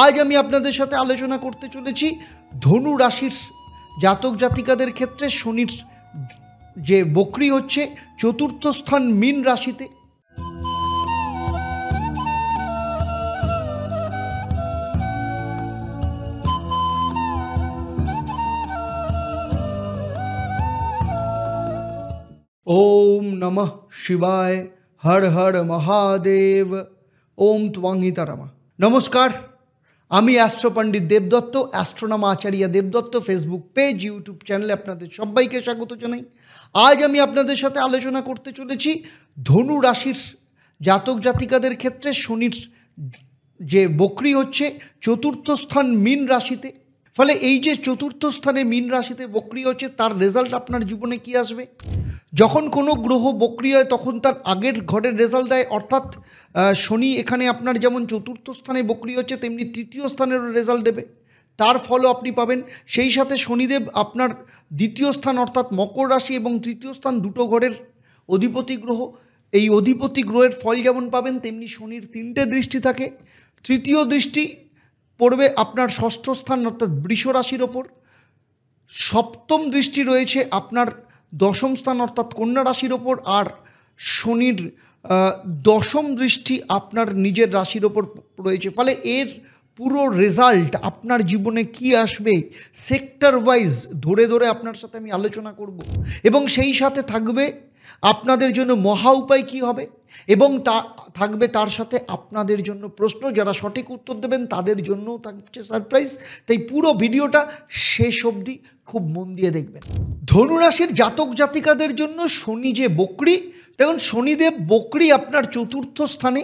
আজ আমি আপনাদের সাথে আলোচনা করতে চলেছি ধনু রাশির জাতক জাতিকাদের ক্ষেত্রে শনির যে বক্রি হচ্ছে চতুর্থ স্থান মীন রাশিতে। ওম নমঃ শিবায়, হর হর মহাদেব, ওম ত্বংহিতারামা। নমস্কার, আমি অ্যাস্ট্রো পণ্ডিত দেবদত্ত, অ্যাস্ট্রোনমা আচার্য দেবদত্ত ফেসবুক পেজ, ইউটিউব চ্যানেলে আপনাদের সবাইকে স্বাগত জানাই। আজ আমি আপনাদের সাথে আলোচনা করতে চলেছি ধনু রাশির জাতক জাতিকাদের ক্ষেত্রে শনির যে বক্রি হচ্ছে চতুর্থ স্থান মীন রাশিতে। ফলে এই যে চতুর্থ স্থানে মীন রাশিতে বক্রি হচ্ছে, তার রেজাল্ট আপনার জীবনে কি আসবে। যখন কোনো গ্রহ বক্রি হয় তখন তার আগের ঘরের রেজাল্ট দেয়, অর্থাৎ শনি এখানে আপনার যেমন চতুর্থ স্থানে বক্রি হচ্ছে তেমনি তৃতীয় স্থানেরও রেজাল্ট দেবে, তার ফলও আপনি পাবেন। সেই সাথে শনিদেব আপনার দ্বিতীয় স্থান অর্থাৎ মকর রাশি এবং তৃতীয় স্থান দুটো ঘরের অধিপতি গ্রহ। এই অধিপতি গ্রহের ফল যেমন পাবেন তেমনি শনির 3টে দৃষ্টি থাকে। তৃতীয় দৃষ্টি পড়বে আপনার ষষ্ঠ স্থান অর্থাৎ বৃষ রাশির ওপর। সপ্তম দৃষ্টি রয়েছে আপনার দশম স্থান অর্থাৎ কন্যা রাশির ওপর। আর শনির দশম দৃষ্টি আপনার নিজের রাশির ওপর রয়েছে। ফলে এর পুরো রেজাল্ট আপনার জীবনে কি আসবে সেক্টর ওয়াইজ ধরে ধরে আপনার সাথে আমি আলোচনা করব, এবং সেই সাথে থাকবে আপনাদের জন্য মহা উপায় কী হবে, এবং থাকবে তার সাথে আপনাদের জন্য প্রশ্ন। যারা সঠিক উত্তর দেবেন তাদের জন্যও থাকছে সারপ্রাইজ। তাই পুরো ভিডিওটা শেষ অবধি খুব মন দিয়ে দেখবেন। ধনুরাশির জাতক জাতিকাদের জন্য শনি যে বক্রি, দেখুন শনিদেব বক্রি আপনার চতুর্থ স্থানে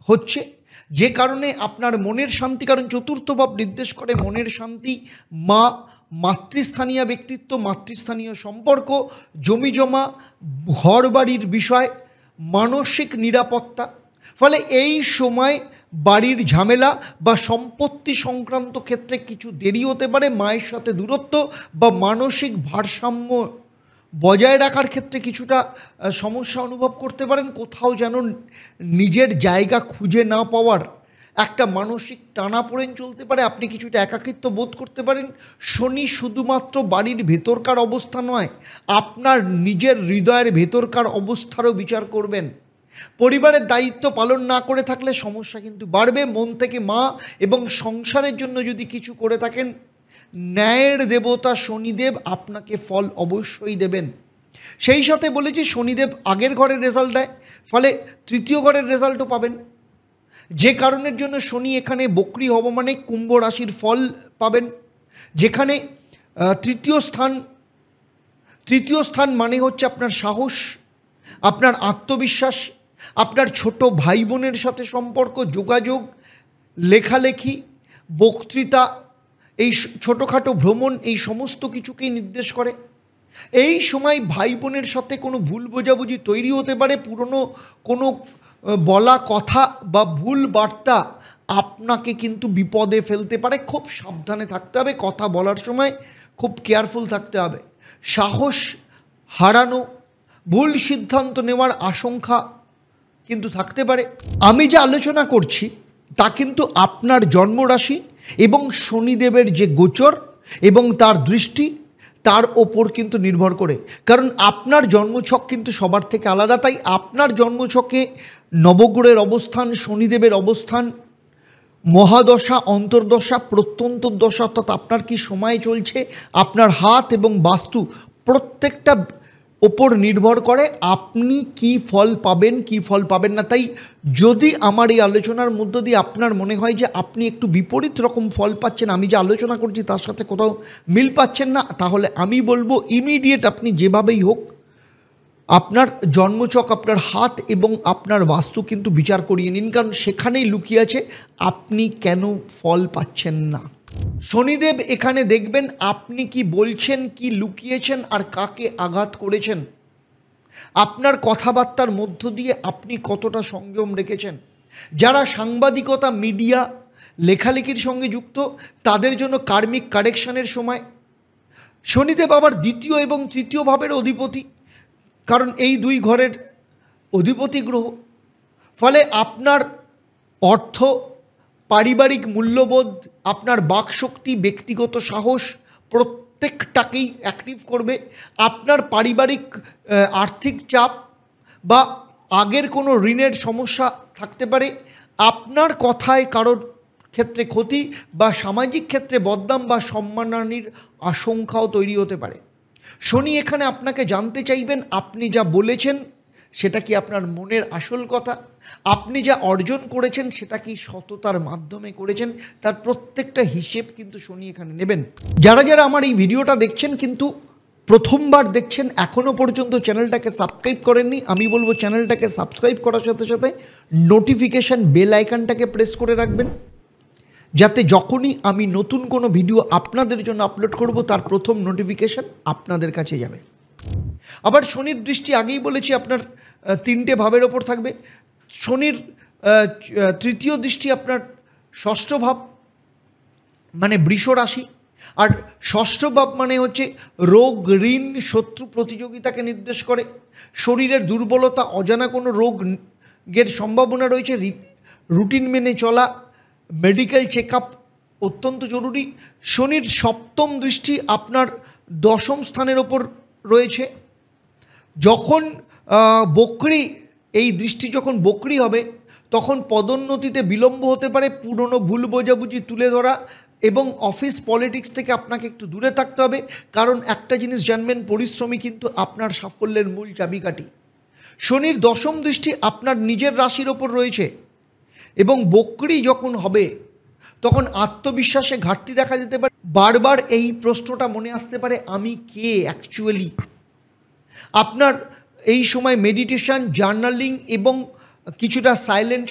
হচ্ছে, যে কারণে আপনার মনের শান্তি, কারণ চতুর্থ ভাব নির্দেশ করে মনের শান্তি, মাতৃস্থানীয় ব্যক্তিত্ব, মাতৃস্থানীয় সম্পর্ক, জমিজমা, ঘর বাড়ির বিষয়, মানসিক নিরাপত্তা। ফলে এই সময় বাড়ির ঝামেলা বা সম্পত্তি সংক্রান্ত ক্ষেত্রে কিছু দেরি হতে পারে, মায়ের সাথে দূরত্ব বা মানসিক ভারসাম্য বজায় রাখার ক্ষেত্রে কিছুটা সমস্যা অনুভব করতে পারেন। কোথাও যেন নিজের জায়গা খুঁজে না পাওয়ার একটা মানসিক টানাপোড়েন চলতে পারে, আপনি কিছুটা একাকিত্ব বোধ করতে পারেন। শনি শুধুমাত্র বাড়ির ভেতরকার অবস্থা নয়, আপনার নিজের হৃদয়ের ভেতরকার অবস্থারও বিচার করবেন। পরিবারের দায়িত্ব পালন না করে থাকলে সমস্যা কিন্তু বাড়বে। মন থেকে মা এবং সংসারের জন্য যদি কিছু করে থাকেন, ন্যায়ের দেবতা শনিদেব আপনাকে ফল অবশ্যই দেবেন। সেই সাথে বলেছি শনিদেব আগের ঘরের রেজাল্ট দেয়, ফলে তৃতীয় ঘরের রেজাল্টও পাবেন। যে কারণের জন্য শনি এখানে বক্রি হব মানে কুম্ভ রাশির ফল পাবেন, যেখানে তৃতীয় স্থান মানে হচ্ছে আপনার সাহস, আপনার আত্মবিশ্বাস, আপনার ছোট ভাই বোনের সাথে সম্পর্ক, যোগাযোগ, লেখালেখি, বক্তৃতা, এই ছোটোখাটো ভ্রমণ, এই সমস্ত কিছুকেই নির্দেশ করে। এই সময় ভাই বোনের সাথে কোনো ভুল বোঝাবুঝি তৈরি হতে পারে। পুরনো কোনো বলা কথা বা ভুল বার্তা আপনাকে কিন্তু বিপদে ফেলতে পারে। খুব সাবধানে থাকতে হবে, কথা বলার সময় খুব কেয়ারফুল থাকতে হবে। সাহস হারানো, ভুল সিদ্ধান্ত নেওয়ার আশঙ্কা কিন্তু থাকতে পারে। আমি যে আলোচনা করছি তা কিন্তু আপনার জন্মরাশি এবং শনিদেবের যে গোচর এবং তার দৃষ্টি তার ওপর কিন্তু নির্ভর করে, কারণ আপনার জন্মছক কিন্তু সবার থেকে আলাদা। তাই আপনার জন্মছকে নবগ্রহের অবস্থান, শনিদেবের অবস্থান, মহাদশা, অন্তর্দশা, প্রত্যন্তর্দশা, অর্থাৎ আপনার কি সময় চলছে, আপনার হাত এবং বাস্তু প্রত্যেকটা ওপর নির্ভর করে আপনি কি ফল পাবেন কি ফল পাবেন না। তাই যদি আমার এই আলোচনার মধ্য দিয়ে আপনার মনে হয় যে আপনি একটু বিপরীত রকম ফল পাচ্ছেন, আমি যে আলোচনা করছি তার সাথে কোথাও মিল পাচ্ছেন না, তাহলে আমি বলবো ইমিডিয়েট আপনি যেভাবেই হোক আপনার জন্মছক, আপনার হাত এবং আপনার বাস্তু কিন্তু বিচার করিয়ে নিন, কারণ সেখানেই লুকিয়ে আছে আপনি কেন ফল পাচ্ছেন না। শনিদেব এখানে দেখবেন আপনি কি বলছেন, কি লুকিয়েছেন আর কাকে আঘাত করেছেন। আপনার কথাবার্তার মধ্য দিয়ে আপনি কতটা সংযম রেখেছেন। যারা সাংবাদিকতা, মিডিয়া, লেখালেখির সঙ্গে যুক্ত তাদের জন্য কার্মিক কারেকশনের সময়। শনিদেব আবার দ্বিতীয় এবং তৃতীয় ভাবের অধিপতি, কারণ এই দুই ঘরের অধিপতি গ্রহ। ফলে আপনার অর্থ, পারিবারিক মূল্যবোধ, আপনার বাকশক্তি, ব্যক্তিগত সাহস প্রত্যেকটাকেই অ্যাক্টিভ করবে। আপনার পারিবারিক আর্থিক চাপ বা আগের কোনো ঋণের সমস্যা থাকতে পারে, আপনার কথায় কারোর ক্ষেত্রে ক্ষতি বা সামাজিক ক্ষেত্রে বদনাম বা সম্মানহানির আশঙ্কাও তৈরি হতে পারে। শনি এখানে আপনাকে জানতে চাইবেন আপনি যা বলেছেন সেটা কি আপনার মনের আসল কথা, আপনি যা অর্জন করেছেন সেটা কি সততার মাধ্যমে করেছেন, তার প্রত্যেকটা হিসেব কিন্তু শনি এখানে নেবেন। যারা যারা আমার এই ভিডিওটা দেখছেন কিন্তু প্রথমবার দেখছেন, এখনও পর্যন্ত চ্যানেলটাকে সাবস্ক্রাইব করেননি, আমি বলবো চ্যানেলটাকে সাবস্ক্রাইব করার সাথে সাথে নোটিফিকেশান বেল আইকনটাকে প্রেস করে রাখবেন, যাতে যখনই আমি নতুন কোনো ভিডিও আপনাদের জন্য আপলোড করব তার প্রথম নোটিফিকেশান আপনাদের কাছে যাবে। আবার শনির দৃষ্টি আগেই বলেছি আপনার 3টে ভাবের ওপর থাকবে। শনির তৃতীয় দৃষ্টি আপনার ষষ্ঠ ভাব মানে বৃষ রাশি, আর ষষ্ঠ ভাব মানে হচ্ছে রোগ, ঋণ, শত্রু, প্রতিযোগিতাকে নির্দেশ করে। শরীরের দুর্বলতা, অজানা কোনো রোগের সম্ভাবনা রয়েছে। রুটিন মেনে চলা, মেডিকেল চেক আপ অত্যন্ত জরুরি। শনির সপ্তম দৃষ্টি আপনার দশম স্থানের ওপর রয়েছে। যখন বক্রি, এই দৃষ্টি যখন বক্রি হবে তখন পদোন্নতিতে বিলম্ব হতে পারে, পুরনো ভুল বোঝাবুঝি তুলে ধরা এবং অফিস পলিটিক্স থেকে আপনাকে একটু দূরে থাকতে হবে। কারণ একটা জিনিস জানবেন, পরিশ্রমী কিন্তু আপনার সাফল্যের মূল চাবিকাঠি। শনির দশম দৃষ্টি আপনার নিজের রাশির ওপর রয়েছে এবং বক্রি যখন হবে তখন আত্মবিশ্বাসে ঘাটতি দেখা যেতে পারে। বারবার এই প্রশ্নটা মনে আসতে পারে, আমি কে অ্যাকচুয়ালি। আপনার এই সময় মেডিটেশন, জার্নালিং এবং কিছুটা সাইলেন্ট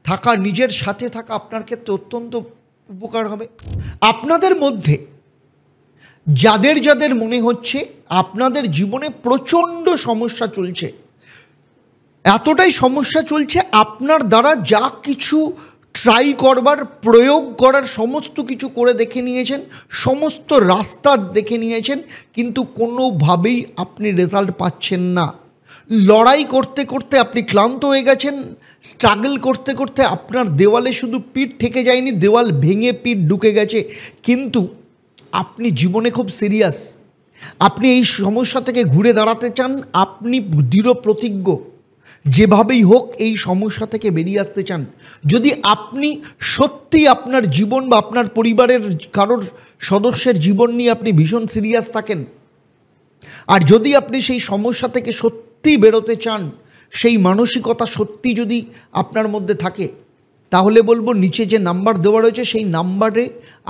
থাকা, নিজের সাথে থাকা আপনার ক্ষেত্রে অত্যন্ত উপকার হবে। আপনাদের মধ্যে যাদের যাদের মনে হচ্ছে আপনাদের জীবনে প্রচণ্ড সমস্যা চলছে, এতটাই সমস্যা চলছে আপনার দ্বারা যা কিছু ট্রাই করবার, প্রয়োগ করার সমস্ত কিছু করে দেখে নিয়েছেন, সমস্ত রাস্তা দেখে নিয়েছেন, কিন্তু কোনোভাবেই আপনি রেজাল্ট পাচ্ছেন না। লড়াই করতে করতে আপনি ক্লান্ত হয়ে গেছেন, স্ট্রাগল করতে করতে আপনার দেওয়ালে শুধু পিঠ ঠেকে যায়নি, দেওয়াল ভেঙে পিঠ ঢুকে গেছে। কিন্তু আপনি জীবনে খুব সিরিয়াস, আপনি এই সমস্যা থেকে ঘুরে দাঁড়াতে চান, আপনি দৃঢ় প্রতিজ্ঞ, যেভাবেই হোক এই সমস্যা থেকে বেরিয়ে আসতে চান। যদি আপনি সত্যি আপনার জীবন বা আপনার পরিবারের কারোর সদস্যের জীবন নিয়ে আপনি ভীষণ সিরিয়াস থাকেন, আর যদি আপনি সেই সমস্যা থেকে সত্যি বেরোতে চান, সেই মানসিকতা সত্যি যদি আপনার মধ্যে থাকে, তাহলে বলবো নিচে যে নাম্বার দেওয়া রয়েছে সেই নাম্বারে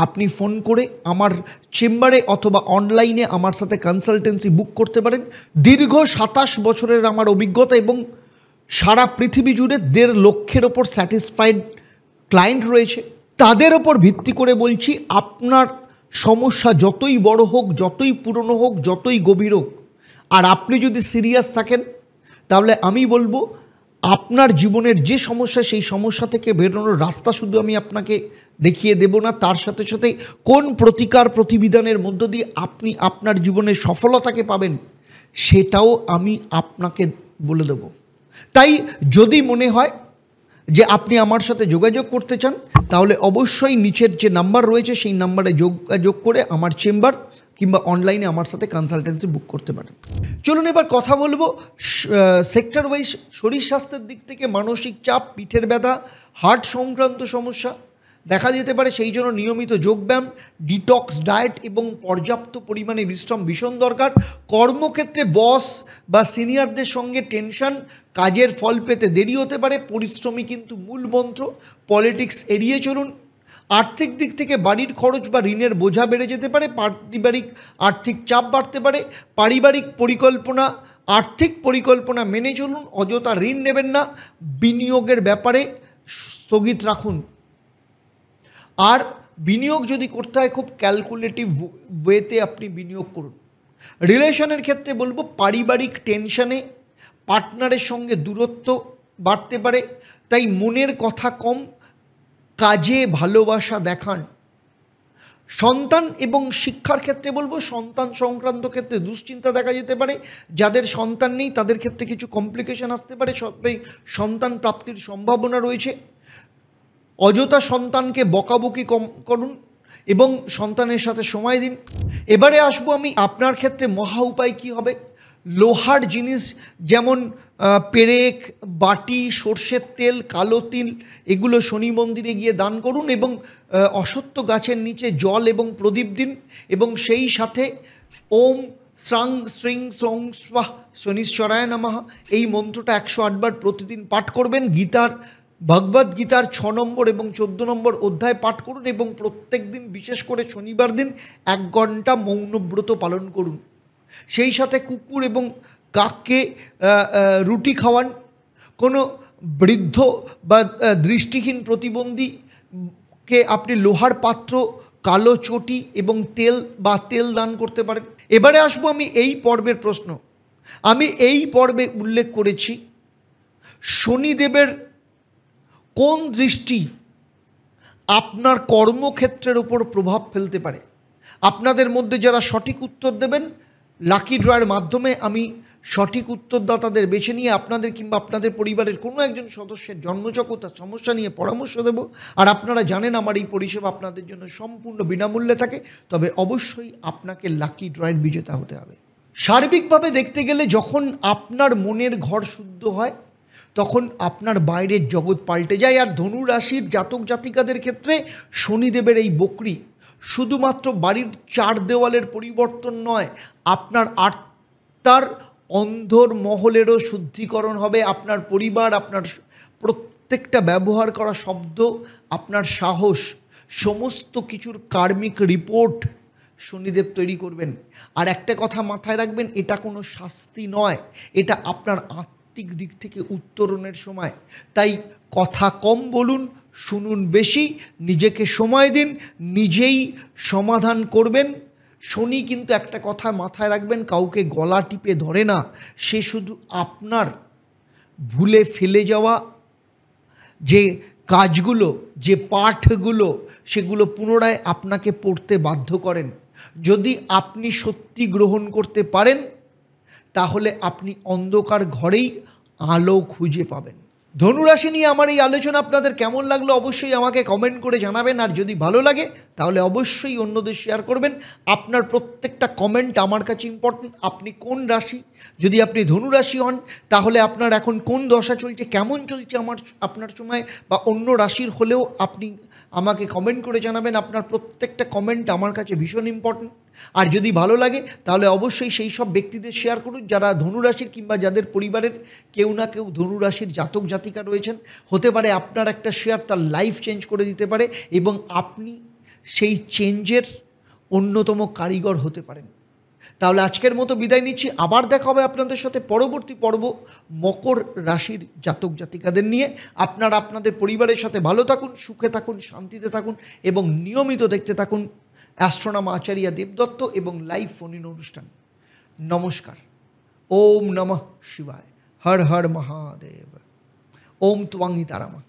আপনি ফোন করে আমার চেম্বারে অথবা অনলাইনে আমার সাথে কনসালটেন্সি বুক করতে পারেন। দীর্ঘ 27 বছরের আমার অভিজ্ঞতা এবং সারা পৃথিবী জুড়ে 1.5 লক্ষের ওপর স্যাটিসফাইড ক্লায়েন্ট রয়েছে। তাদের ওপর ভিত্তি করে বলছি, আপনার সমস্যা যতই বড় হোক, যতই পুরনো হোক, যতই গভীর হোক, আর আপনি যদি সিরিয়াস থাকেন, তাহলে আমি বলবো আপনার জীবনের যে সমস্যা, সেই সমস্যা থেকে বেরোনোর রাস্তা শুধু আমি আপনাকে দেখিয়ে দেব না, তার সাথে সাথে কোন প্রতিকার প্রতিবিধানের মধ্য দিয়ে আপনি আপনার জীবনের সফলতাকে পাবেন সেটাও আমি আপনাকে বলে দেব। তাই যদি মনে হয় যে আপনি আমার সাথে যোগাযোগ করতে চান, তাহলে অবশ্যই নিচের যে নাম্বার রয়েছে সেই নাম্বারে যোগাযোগ করে আমার চেম্বার কিংবা অনলাইনে আমার সাথে কনসালটেন্সি বুক করতে পারেন। চলুন এবার কথা বলবো সেক্টর ওয়াইজ শরীর স্বাস্থ্যের দিক থেকে। মানসিক চাপ, পিঠের ব্যথা, হার্ট সংক্রান্ত সমস্যা দেখা যেতে পারে, সেই জন্য নিয়মিত যোগব্যায়াম, ডিটক্স ডায়েট এবং পর্যাপ্ত পরিমাণে বিশ্রাম ভীষণ দরকার। কর্মক্ষেত্রে বস বা সিনিয়রদের সঙ্গে টেনশন, কাজের ফল পেতে দেরি হতে পারে, পরিশ্রমী কিন্তু মূল মন্ত্র। পলিটিক্স এড়িয়ে চলুন। আর্থিক দিক থেকে বাড়ির খরচ বা ঋণের বোঝা বেড়ে যেতে পারে, পারিবারিক আর্থিক চাপ বাড়তে পারে। পারিবারিক পরিকল্পনা, আর্থিক পরিকল্পনা মেনে চলুন, অযথা ঋণ নেবেন না, বিনিয়োগের ব্যাপারে স্থগিত রাখুন। আর বিনিয়োগ যদি করতে হয় খুব ক্যালকুলেটিভ ওয়েতে আপনি বিনিয়োগ করুন। রিলেশনের ক্ষেত্রে বলবো পারিবারিক টেনশনে পার্টনারের সঙ্গে দূরত্ব বাড়তে পারে, তাই মনের কথা কম, কাজে ভালোবাসা দেখান। সন্তান এবং শিক্ষার ক্ষেত্রে বলবো সন্তান সংক্রান্ত ক্ষেত্রে দুশ্চিন্তা দেখা যেতে পারে। যাদের সন্তান নেই তাদের ক্ষেত্রে কিছু কমপ্লিকেশন আসতে পারে, সবাই সন্তান প্রাপ্তির সম্ভাবনা রয়েছে। অযথা সন্তানকে বকাবকি কম করুন এবং সন্তানের সাথে সময় দিন। এবারে আসবো আমি আপনার ক্ষেত্রে মহা উপায় কী হবে। লোহার জিনিস যেমন পেরেক, বাটি, সর্ষের তেল, কালো তিল এগুলো শনি মন্দিরে গিয়ে দান করুন এবং অশ্বত্থ গাছের নিচে জল এবং প্রদীপ দিন এবং সেই সাথে ওম শ্রাং শ্রীং সং স্বাহ শনিশ্বরায় নমঃ এই মন্ত্রটা 108 বার প্রতিদিন পাঠ করবেন। ভগবদ্ গীতার 6 নম্বর এবং 14 নম্বর অধ্যায় পাঠ করুন এবং প্রত্যেক দিন বিশেষ করে শনিবার দিন 1 ঘন্টা মৌনব্রত পালন করুন। সেই সাথে কুকুর এবং কাককে রুটি খাওয়ান। কোনো বৃদ্ধ বা দৃষ্টিহীন প্রতিবন্ধীকে আপনি লোহার পাত্র, কালো চটি এবং তেল দান করতে পারেন। এবারে আসবো আমি এই পর্বের প্রশ্ন। আমি এই পর্বে উল্লেখ করেছি শনিদেবের কোন দৃষ্টি আপনার কর্মক্ষেত্রের ওপর প্রভাব ফেলতে পারে। আপনাদের মধ্যে যারা সঠিক উত্তর দেবেন, লাকি ড্রয়ের মাধ্যমে আমি সঠিক উত্তরদাতাদের বেছে নিয়ে আপনাদের কিংবা আপনাদের পরিবারের কোনো একজন সদস্যের জন্মছক ও তার সমস্যা নিয়ে পরামর্শ দেব। আর আপনারা জানেন আমার এই পরিষেবা আপনাদের জন্য সম্পূর্ণ বিনামূল্যে থাকে। তবে অবশ্যই আপনাকে লাকি ড্রয়ের বিজেতা হতে হবে। সার্বিকভাবে দেখতে গেলে যখন আপনার মনের ঘর শুদ্ধ হয় তখন আপনার বাইরের জগৎ পাল্টে যায়। আর ধনু রাশির জাতক জাতিকাদের ক্ষেত্রে শনিদেবের এই বকরি শুধুমাত্র বাড়ির 4 দেওয়ালের পরিবর্তন নয়, আপনার আত্মার অন্ধর মহলেরও শুদ্ধিকরণ হবে। আপনার পরিবার, আপনার প্রত্যেকটা ব্যবহার করা শব্দ, আপনার সাহস, সমস্ত কিছুর কার্মিক রিপোর্ট শনিদেব তৈরি করবেন। আর একটা কথা মাথায় রাখবেন, এটা কোনো শাস্তি নয়, এটা আপনার দিক থেকে উত্তরণের সময়। তাই কথা কম বলুন, শুনুন বেশি, নিজেকে সময় দিন, নিজেই সমাধান করবেন। শনি কিন্তু একটা কথা মাথায় রাখবেন, কাউকে গলা টিপে ধরে না, সে শুধু আপনার ভুলে ফেলে যাওয়া যে কাজগুলো, যে পাঠগুলো, সেগুলো পুনরায় আপনাকে পড়তে বাধ্য করেন। যদি আপনি সত্যি গ্রহণ করতে পারেন তাহলে আপনি অন্ধকার ঘরেই আলো খুঁজে পাবেন। ধনুরাশি নিয়ে আমার এই আলোচনা আপনাদের কেমন লাগলো অবশ্যই আমাকে কমেন্ট করে জানাবেন। আর যদি ভালো লাগে তাহলে অবশ্যই অন্যদের শেয়ার করবেন। আপনার প্রত্যেকটা কমেন্ট আমার কাছে ইম্পর্টেন্ট। আপনি কোন রাশি, যদি আপনি ধনুরাশি হন তাহলে আপনার এখন কোন দশা চলছে, কেমন চলছে আপনার সময়, বা অন্য রাশির হলেও আপনি আমাকে কমেন্ট করে জানাবেন। আপনার প্রত্যেকটা কমেন্ট আমার কাছে ভীষণ ইম্পর্টেন্ট। আর যদি ভালো লাগে তাহলে অবশ্যই সেই সব ব্যক্তিদের শেয়ার করুন যারা ধনুরাশির কিংবা যাদের পরিবারের কেউ না কেউ ধনুরাশির জাতক জাতিকা রয়েছেন। হতে পারে আপনার একটা শেয়ার তার লাইফ চেঞ্জ করে দিতে পারে এবং আপনি সেই চেঞ্জের অন্যতম কারিগর হতে পারেন। তাহলে আজকের মতো বিদায় নিচ্ছি। আবার দেখা হবে আপনাদের সাথে পরবর্তী পর্ব মকর রাশির জাতক জাতিকাদের নিয়ে। আপনারা আপনাদের পরিবারের সাথে ভালো থাকুন, সুখে থাকুন, শান্তিতে থাকুন এবং নিয়মিত দেখতে থাকুন অ্যাস্ট্রোনম আচার্য দেবদত্ত এবং লাইভ ফোন ইন অনুষ্ঠান। নমস্কার। ওম নমঃ শিবায়। হর হর মহাদেব। ওম ত্বং তারামা।